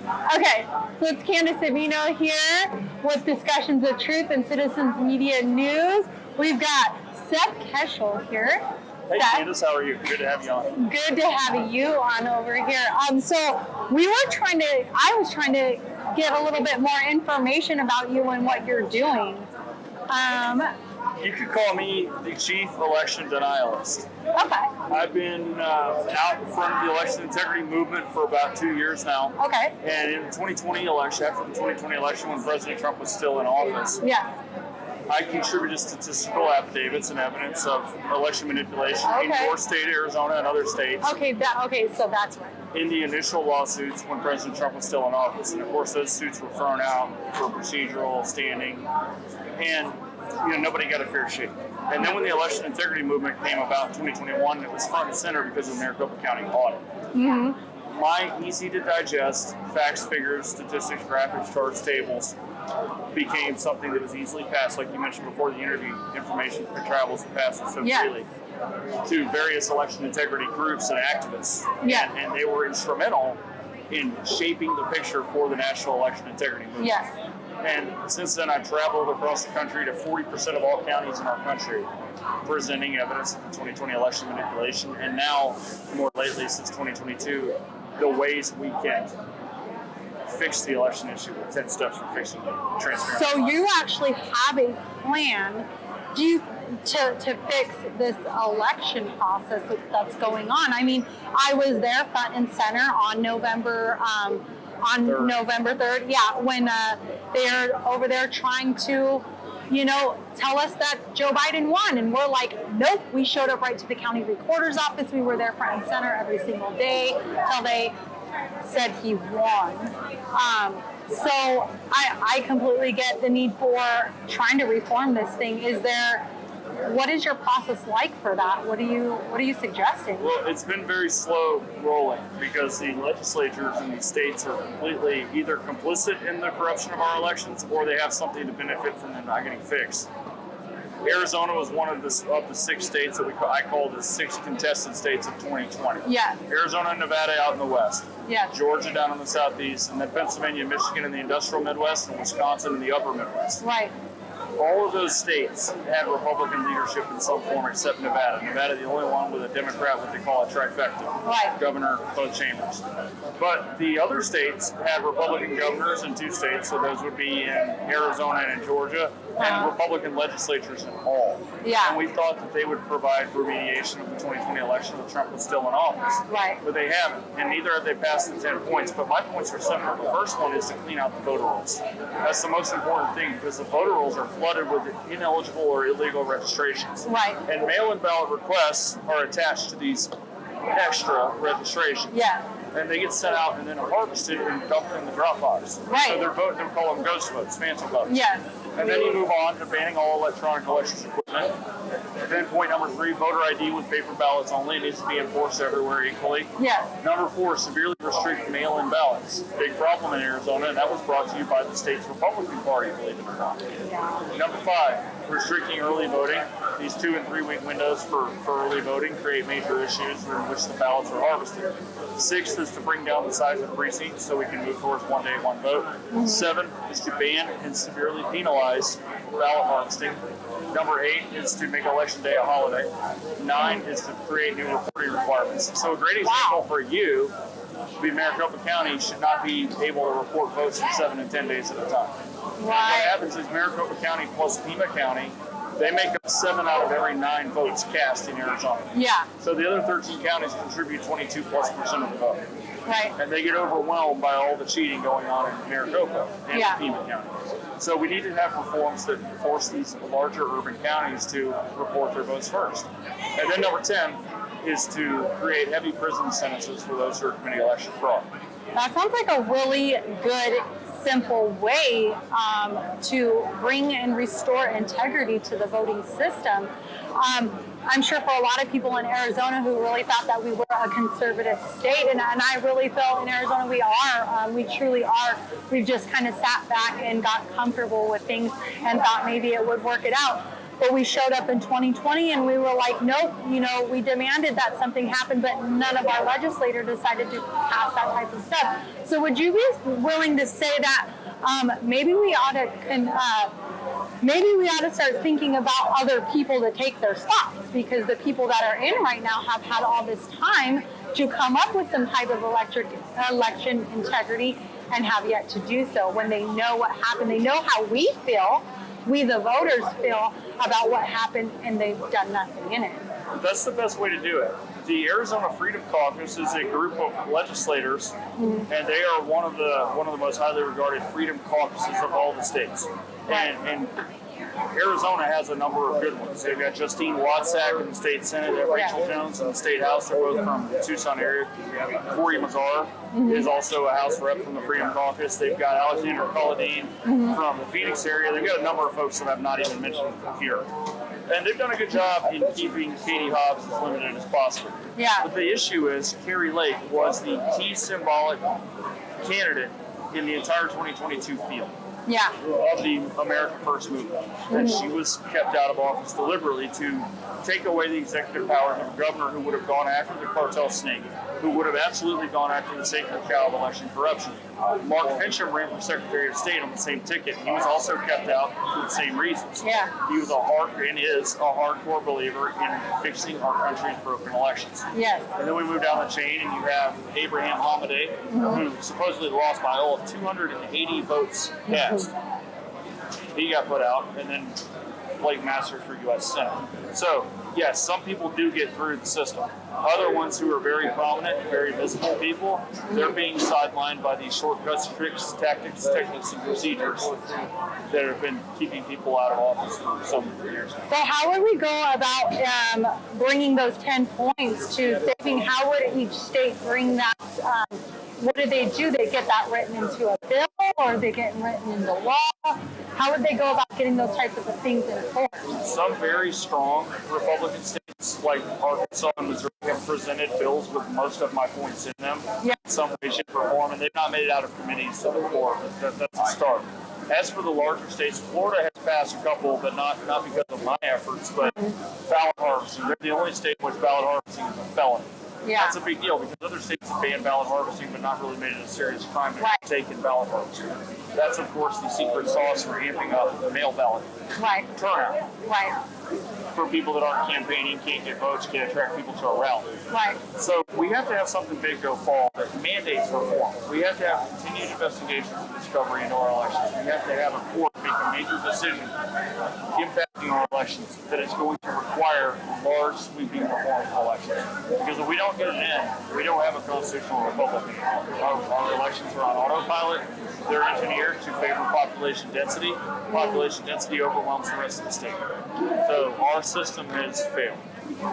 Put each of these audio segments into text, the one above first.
Okay, so it's Candice Savino here with Discussions of Truth and Citizens Media News. We've got Seth Keshel here. Hey Seth, Candice, how are you? Good to have you on. good to have you on over here. So I was trying to get a little bit more information about you and what you're doing. You could call me the chief election denialist. Okay. I've been out in front of the election integrity movement for about 2 years now. Okay. And in the 2020 election, after the 2020 election when President Trump was still in office, Yes. I contributed statistical affidavits and evidence of election manipulation in your state, Arizona, and other states. Okay, so that's right. In the initial lawsuits when President Trump was still in office. And of course, those suits were thrown out for procedural standing. And nobody got a fair shake. And then when the election integrity movement came about in 2021, it was front and center because of the Maricopa County audit. Mm-hmm. My easy to digest facts, figures, statistics, graphics, charts, tables became something that was easily passed, like you mentioned before the interview, information travels and passes so freely to various election integrity groups and activists. Yeah. And they were instrumental in shaping the picture for the national election integrity movement. Yes. And since then, I've traveled across the country to 40% of all counties in our country, presenting evidence of the 2020 election manipulation, and now, more lately, since 2022, the ways we can fix the election issue with 10 steps for fixing transparency. So you actually have a plan to fix this election process that's going on. I mean, I was there front and center on November 3rd, when they're over there trying to, tell us that Joe Biden won. And we're like, nope, we showed up right to the county recorder's office. We were there front and center every single day till they said he won. So I completely get the need for trying to reform this thing. What is your process like for that? What are you suggesting? Well, it's been very slow rolling because the legislatures in these states are completely either complicit in the corruption of our elections or they have something to benefit from them not getting fixed. Arizona was one of the 6 states that I call the 6 contested states of 2020. Yeah. Arizona and Nevada out in the west. Yeah. Georgia down in the southeast, and then Pennsylvania, Michigan in the industrial Midwest, and Wisconsin in the upper Midwest. Right. All of those states had Republican leadership in some form except Nevada. Nevada, the only one with a Democrat, what they call a trifecta. Right. Governor, both chambers. But the other states had Republican governors in 2 states, so those would be in Arizona and in Georgia, and Republican legislatures in all. Yeah. And we thought that they would provide remediation of the 2020 election when Trump was still in office. Right. But they haven't, and neither have they passed the 10 points. But my points are similar. The first one is to clean out the voter rolls. That's the most important thing because the voter rolls are flooded with ineligible or illegal registrations. Right. And mail-in ballot requests are attached to these extra registrations. Yeah. And they get sent out and then harvested and dumped in the drop box. Right. So they're call them ghost votes, phantom votes. Yes. And then you move on to banning all electronic elections equipment. And then point number 3, voter ID with paper ballots only. It needs to be enforced everywhere equally. Yes. Number 4, severely restrict mail-in ballots. Big problem in Arizona, and that was brought to you by the state's Republican Party, believe it or not. Yeah. Number 5, restricting early voting. These 2- and 3-week windows for early voting create major issues in which the ballots are harvested. 6 is to bring down the size of precincts so we can move towards one day, one vote. 7 is to ban and severely penalize ballot harvesting. Number 8 is to make Election Day a holiday. 9 is to create new reporting requirements. So a great example for you would be Maricopa County should not be able to report votes for 7 and 10 days at a time. What happens is Maricopa County plus Pima County, they make up 7 out of every 9 votes cast in Arizona. Yeah. So the other 13 counties contribute 22+% of the vote. Right. And they get overwhelmed by all the cheating going on in Maricopa and Pima County. So we need to have reforms that force these larger urban counties to report their votes first. And then number 10 is to create heavy prison sentences for those who are committing election fraud. That sounds like a really good, simple way to bring and restore integrity to the voting system. I'm sure for a lot of people in Arizona who really thought that we were a conservative state, and I really feel in Arizona we are. We truly are. We've just kind of sat back and got comfortable with things and thought maybe it would work it out. But we showed up in 2020 and we were like, nope, you know, we demanded that something happen, but none of our legislators decided to pass that type of stuff. So would you be willing to say that maybe we ought to start thinking about other people to take their spots, because the people that are in right now have had all this time to come up with some type of election integrity and have yet to do so, when they know what happened. They know how we feel, we the voters feel about what happened, and they've done nothing in it. That's the best way to do it. The Arizona Freedom Caucus is a group of legislators, and they are one of the most highly regarded freedom caucuses of all the states. And Arizona has a number of good ones. They've got Justine Watsack in the state Senate, they have Rachel Jones in the state House. They're both from the Tucson area. Corey Mazar is also a House rep from the Freedom Caucus. They've got Alexander Colladine from the Phoenix area. They've got a number of folks that I've not even mentioned here. And they've done a good job in keeping Katie Hobbs as limited as possible. Yeah. But the issue is Carrie Lake was the key symbolic candidate in the entire 2022 field. Yeah. Of the America First movement. And she was kept out of office deliberately to take away the executive powers of a governor who would have gone after the cartel snake, who would have absolutely gone after the sacred cow of election corruption. Mark Fincham ran for Secretary of State on the same ticket. He was also kept out for the same reasons. Yeah. He was is a hardcore believer in fixing our country's broken elections. Yes. And then we move down the chain and you have Abraham Hamadeh, who supposedly lost by all of 280 votes cast. He got put out, and then Blake Masters for U.S. Senate. So, yes, some people do get through the system. Other ones who are very prominent, very visible people, they're being sidelined by these shortcuts, tricks, tactics, techniques, and procedures that have been keeping people out of office for so many years. So how would we go about bringing those 10 points to saving? How would each state bring that? What do? They get that written into a bill, or they get written into law? How would they go about getting those types of things enforced? Some very strong Republican states, like Arkansas and Missouri, have presented bills with most of my points in them in some way, shape, or form, and they've not made it out of committees to the floor. That's a start. As for the larger states, Florida has passed a couple, but not because of my efforts, but ballot harvesting. They're the only state in which ballot harvesting is a felony. Yeah. That's a big deal, because other states have banned ballot harvesting but not really made it a serious crime to take in ballot harvesting. That's, of course, the secret sauce for amping up the mail ballot turnout. Right. For people that aren't campaigning, can't get votes, can't attract people to a rally. Right. So we have to have something big go fall that mandates reform. We have to have continued investigations and discovery into our elections. We have to have a court make a major decision impacting our elections that is going to require large sweeping reform of elections. Because if we don't get it in, we don't have a constitutional republic anymore. Our elections are on autopilot. They're engineered to favor population density. Population density overwhelms the rest of the state. So our system has failed.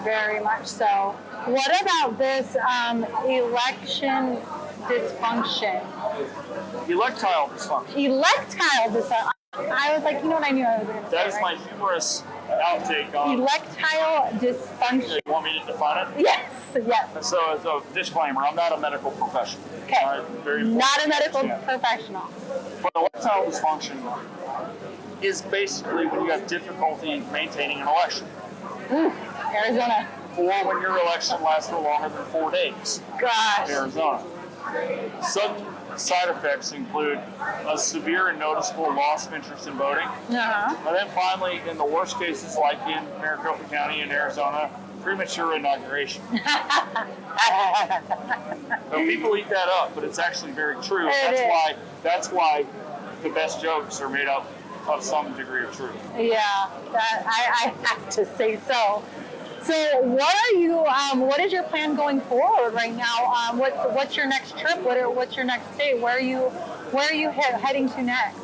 Very much so. What about this election dysfunction? Electile dysfunction. Electile dysfunction. I was like, you know what I knew I was going to say. That is my humorous outtake on electile dysfunction. You want me to define it? Yes. Yes. So disclaimer, I'm not a medical professional. Okay. Not a medical professional. But electile dysfunction is basically when you have difficulty maintaining an election. Arizona. Or when your election lasts for longer than 4 days. Gosh. Arizona. Sudden side effects include a severe and noticeable loss of interest in voting. And then finally, in the worst cases, like in Maricopa County in Arizona, premature inauguration. So people eat that up, but it's actually very true. That's why the best jokes are made up of some degree of truth. Yeah, I have to say so. So what is your plan going forward right now? What's your next trip? What's your next stay? Where are you heading to next?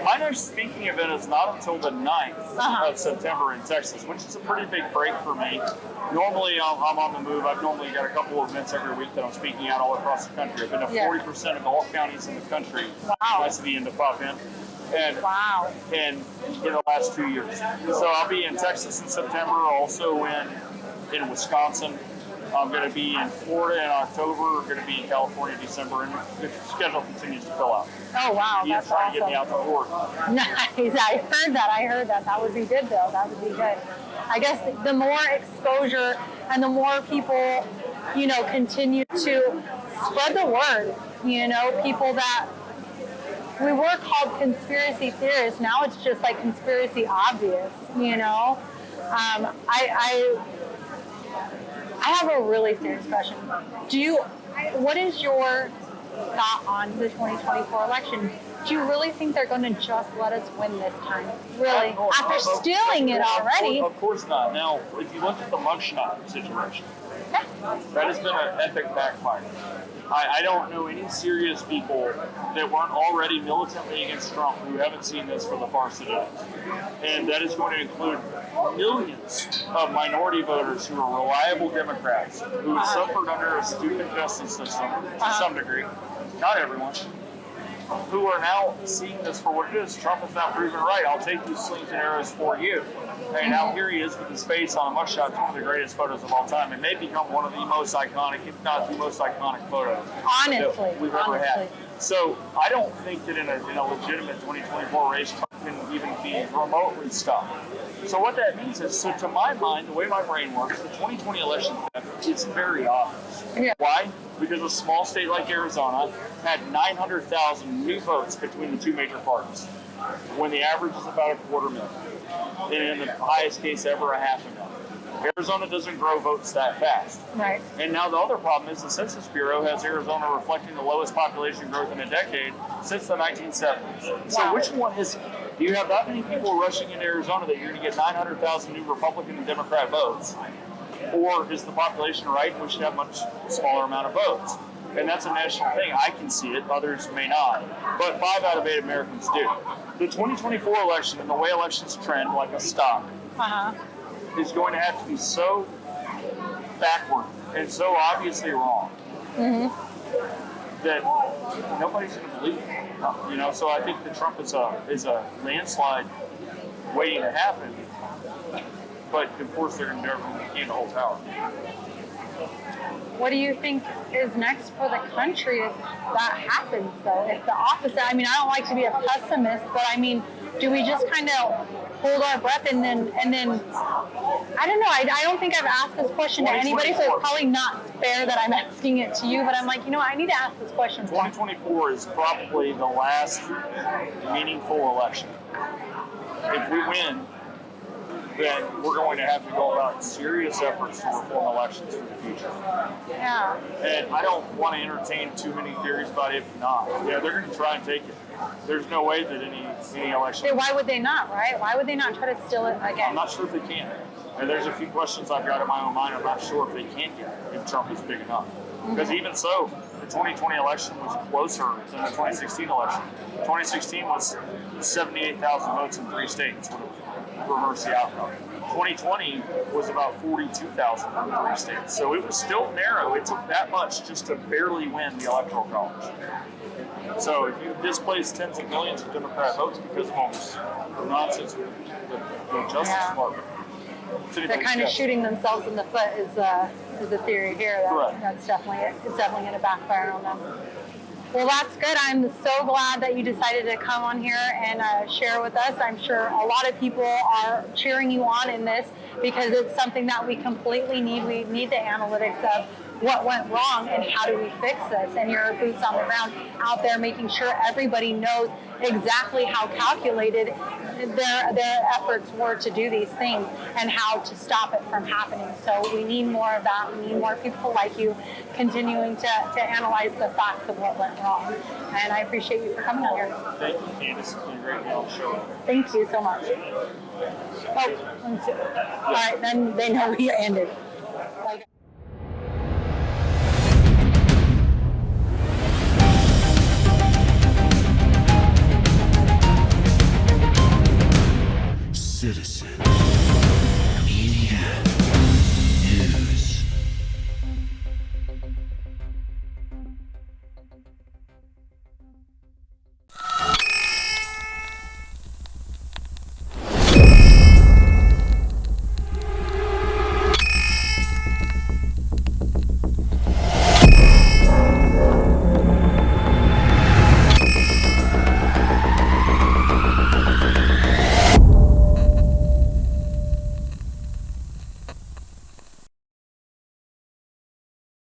My next speaking event is not until the 9th of September in Texas, which is a pretty big break for me. Normally, I'm on the move. I've normally got a couple of events every week that I'm speaking out all across the country. I've been to 40% of all counties in the country. Nice to be in to pop in. And in the last 2 years. So I'll be in Texas in September, also in Wisconsin, I'm going to be in Florida in October, going to be in California in December, and the schedule continues to fill out. Oh, wow. He's trying to get me out to Florida. Nice. I heard that. That would be good, though. That would be good. I guess the more exposure and the more people, continue to spread the word, people that we were called conspiracy theorists. Now it's just like conspiracy obvious, I have a really serious question. What is your thought on the 2024 election? Do you really think they're going to just let us win this time? Really? After stealing it already? Of course not. Now, if you look at the mugshot situation, that has been an epic backfire. I don't know any serious people that weren't already militantly against Trump who haven't seen this for the farce it is. And that is going to include millions of minority voters who are reliable Democrats who have suffered under a stupid justice system to some degree, not everyone, who are now seeing this for what it is. Trump is now proven right. I'll take these slings and arrows for you. And now here he is with his face on a mugshot. It's one of the greatest photos of all time. It may become one of the most iconic, if not the most iconic photo that we've ever had. So I don't think that in a legitimate 2024 race, Trump can even be remotely stopped. So what that means is, so to my mind, the way my brain works, the 2020 election is very obvious. Yeah. Why? Because a small state like Arizona had 900,000 new votes between the two major parties, when the average is about 250,000. And in the highest case ever, 500,000. Arizona doesn't grow votes that fast. Right. And now the other problem is the Census Bureau has Arizona reflecting the lowest population growth in a decade since the 1970s. So which one is it? Do you have that many people rushing into Arizona that you're going to get 900,000 new Republican and Democrat votes? Or is the population right and we should have much smaller amount of votes? And that's a national thing. I can see it. Others may not. But 5 out of 8 Americans do. The 2024 election and the way elections trend like a stock is going to have to be so backward and so obviously wrong that nobody's going to believe it. So I think that Trump is a landslide waiting to happen. But of course they're going to do everything they can to hold power. What do you think is next for the country if that happens, though? If the opposite, I don't like to be a pessimist, but do we just kind of hold our breath and then I don't know. I don't think I've asked this question to anybody, so it's probably not fair that I'm asking it to you, but I'm like, I need to ask this question. 2024 is probably the last meaningful election. If we win, then we're going to have to go about serious efforts to reform elections for the future. Yeah. And I don't want to entertain too many theories about if not. Yeah, they're going to try and take it. There's no way that any election... Why would they not, right? Why would they not try to steal it again? I'm not sure if they can. And there's a few questions I've got in my own mind. I'm not sure if they can get it, if Trump is big enough. Because even so, the 2020 election was closer than the 2016 election. 2016 was 78,000 votes in 3 states. Reverse the outcome. 2020 was about 42,000 in 3 states. So it was still narrow. It took that much just to barely win the electoral college. So if you displace tens of millions of Democrat votes because of all this nonsense with the Justice Department, they're kind of shooting themselves in the foot is a theory here. That's definitely it's definitely going to backfire on them. Well, that's good. I'm so glad that you decided to come on here and share with us. I'm sure a lot of people are cheering you on in this because it's something that we completely need. We need the analytics of what went wrong and how do we fix this, and your boots on the ground out there making sure everybody knows exactly how calculated their efforts were to do these things and how to stop it from happening. So we need more of that. We need more people like you continuing to analyze the facts of what went wrong. And I appreciate you for coming on here. Thank you, Candice. It's been a great being on the show. Thank you so much. Oh, let me see. All right, then they know we ended. Citizen.